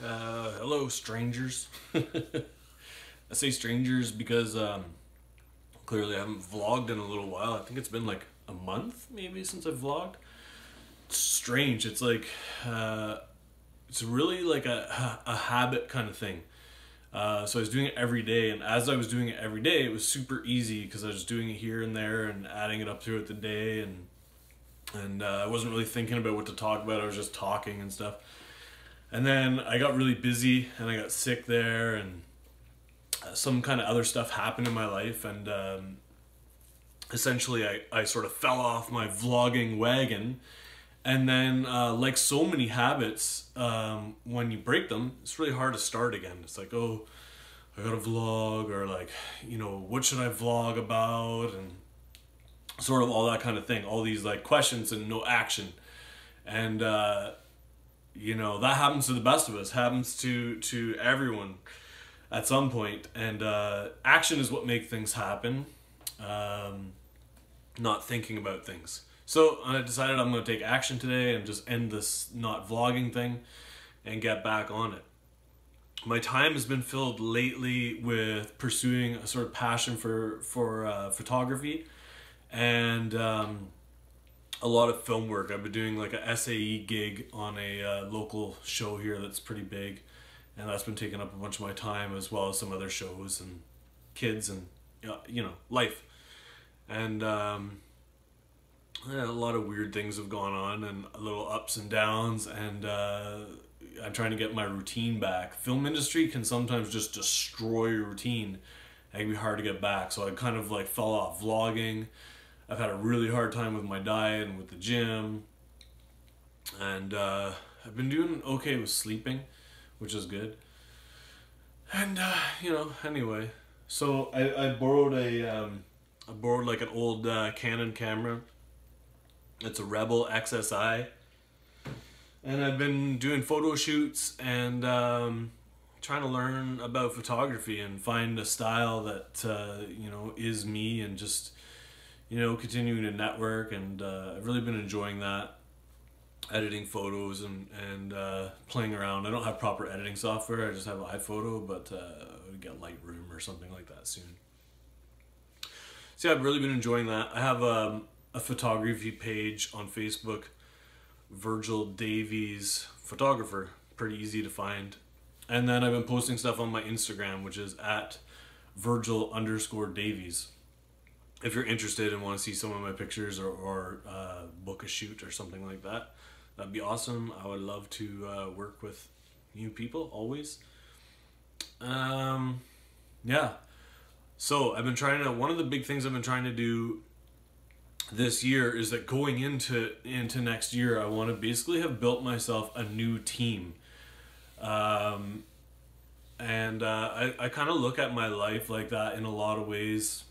Hello, strangers. I say strangers because clearly I haven't vlogged in a little while. I think it's been like a month maybe since I've vlogged. It's strange. It's like it's really like a habit kind of thing. So I was doing it every day, and as I was doing it every day, it was super easy because I was doing it here and there and adding it up throughout the day, and I wasn't really thinking about what to talk about. I was just talking and stuff. And then I got really busy and I got sick there, and some kind of other stuff happened in my life, and essentially I sort of fell off my vlogging wagon. And then like so many habits, when you break them, it's really hard to start again. It's like, oh, I gotta vlog, or like, what should I vlog about, and sort of all that kind of thing. All these like questions and no action. And that happens to the best of us, happens to everyone at some point. And action is what makes things happen, not thinking about things. So I decided I'm going to take action today and just end this not vlogging thing and get back on it. My time has been filled lately with pursuing a sort of passion for photography, and a lot of film work. I've been doing like a SAE gig on a local show here that's pretty big, and that's been taking up a bunch of my time, as well as some other shows and kids and life. And a lot of weird things have gone on, and little ups and downs, and I'm trying to get my routine back. Film industry can sometimes just destroy your routine. It can be hard to get back, so I kind of like fell off vlogging. I've had a really hard time with my diet and with the gym, and I've been doing okay with sleeping, which is good. And anyway, so I borrowed like an old Canon camera. It's a Rebel XSI, and I've been doing photo shoots and trying to learn about photography and find a style that is me, and just continuing to network. And I've really been enjoying that, editing photos and playing around. I don't have proper editing software. I just have iPhoto, but I'll get Lightroom or something like that soon. So yeah, I've really been enjoying that. I have a photography page on Facebook, Virgil Davies Photographer, pretty easy to find. And then I've been posting stuff on my Instagram, which is at Virgil_Davies. If you're interested and want to see some of my pictures, or book a shoot or something like that, that'd be awesome. I would love to work with new people, always. Yeah. So I've been trying to, one of the big things I've been trying to do this year is that going into next year, I want to basically have built myself a new team. And I kind of look at my life like that in a lot of ways,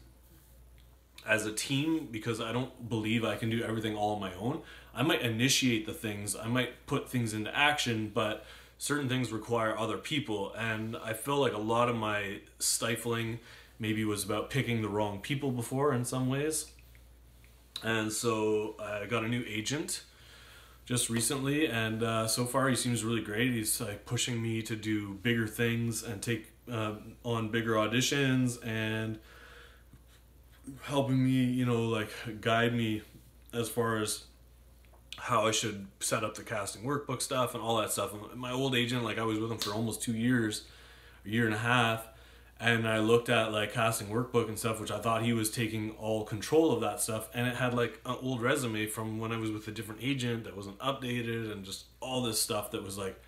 as a team, because I don't believe I can do everything all on my own. I might initiate the things, I might put things into action, but certain things require other people. And I feel like a lot of my stifling maybe was about picking the wrong people before in some ways. And so I got a new agent just recently, and so far he seems really great. He's like pushing me to do bigger things and take on bigger auditions, and helping me, like guide me as far as how I should set up the casting workbook stuff and all that stuff. And my old agent, like I was with him for almost 2 years, a year and a half, and I looked at like casting workbook and stuff, which I thought he was taking all control of that stuff, and it had like an old resume from when I was with a different agent that wasn't updated, and just all this stuff that was like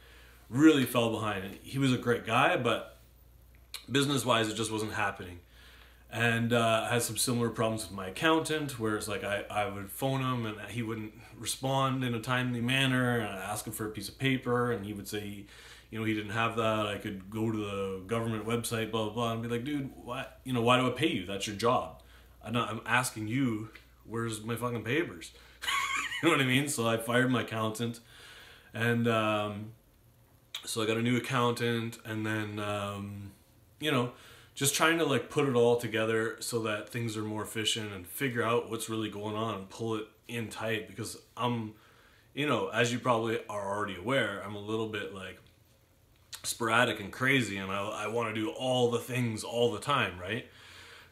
really fell behind. And he was a great guy, but business wise it just wasn't happening. And I had some similar problems with my accountant, where it's like I would phone him and he wouldn't respond in a timely manner, and I'd ask him for a piece of paper and he would say he didn't have that. I could go to the government website, blah, blah, blah, and be like, dude, what? Why do I pay you? That's your job. I'm asking you, where's my fucking papers? You know what I mean? So I fired my accountant, and so I got a new accountant, and then, just trying to like put it all together so that things are more efficient, and figure out what's really going on and pull it in tight, because I'm, as you probably are already aware, I'm a little bit like sporadic and crazy, and I want to do all the things all the time, right?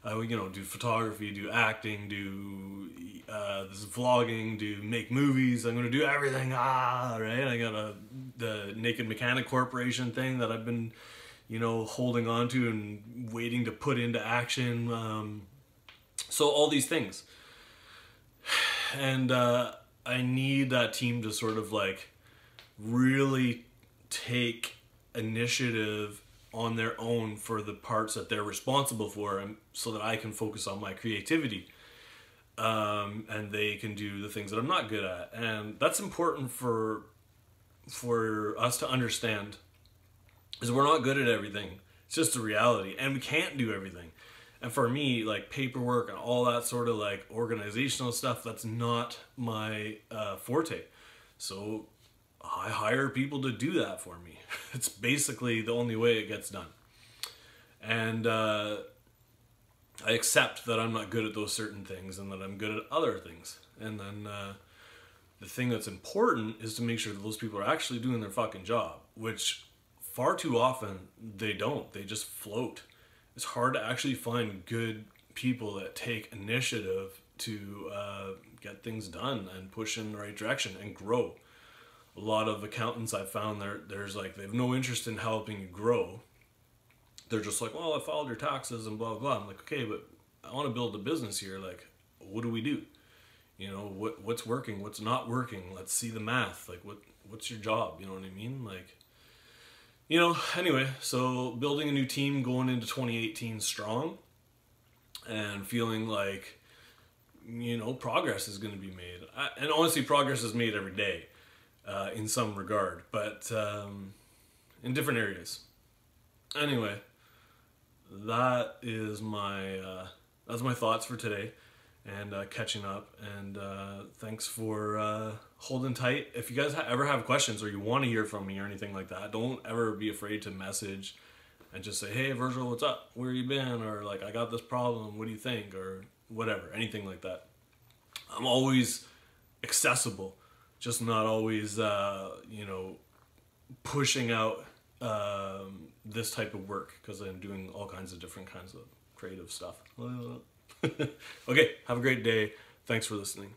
Do photography, do acting, do this vlogging, do make movies. I'm gonna do everything. Right? I got the Naked Mechanic Corporation thing that I've been, holding on to and waiting to put into action. So all these things, and I need that team to sort of like really take initiative on their own for the parts that they're responsible for, and so that I can focus on my creativity, and they can do the things that I'm not good at. And that's important for us to understand, is we're not good at everything. It's just a reality, and we can't do everything. And for me, like paperwork and all that sort of like organizational stuff, that's not my forte. So I hire people to do that for me. It's basically the only way it gets done. And I accept that I'm not good at those certain things and that I'm good at other things. And then the thing that's important is to make sure that those people are actually doing their fucking job, which far too often they don't. They just float. It's hard to actually find good people that take initiative to get things done and push in the right direction and grow. A lot of accountants I've found there's like, they have no interest in helping you grow. They're just like, well, I filed your taxes and blah, blah. I'm like, okay, but I want to build a business here. Like, what do we do? What's working? What's not working? Let's see the math. Like, what's your job? You know what I mean? Like, anyway, so building a new team going into 2018 strong and feeling like, progress is going to be made. And honestly, progress is made every day. In some regard, but in different areas. Anyway, that is that's my thoughts for today, and catching up. And thanks for holding tight. If you guys ever have questions or you want to hear from me or anything like that, don't ever be afraid to message and just say, "Hey, Virgil, what's up? Where you been?" Or like, "I got this problem. What do you think?" Or whatever, anything like that. I'm always accessible. Just not always, pushing out this type of work, because I'm doing all kinds of different kinds of creative stuff. Okay, have a great day. Thanks for listening.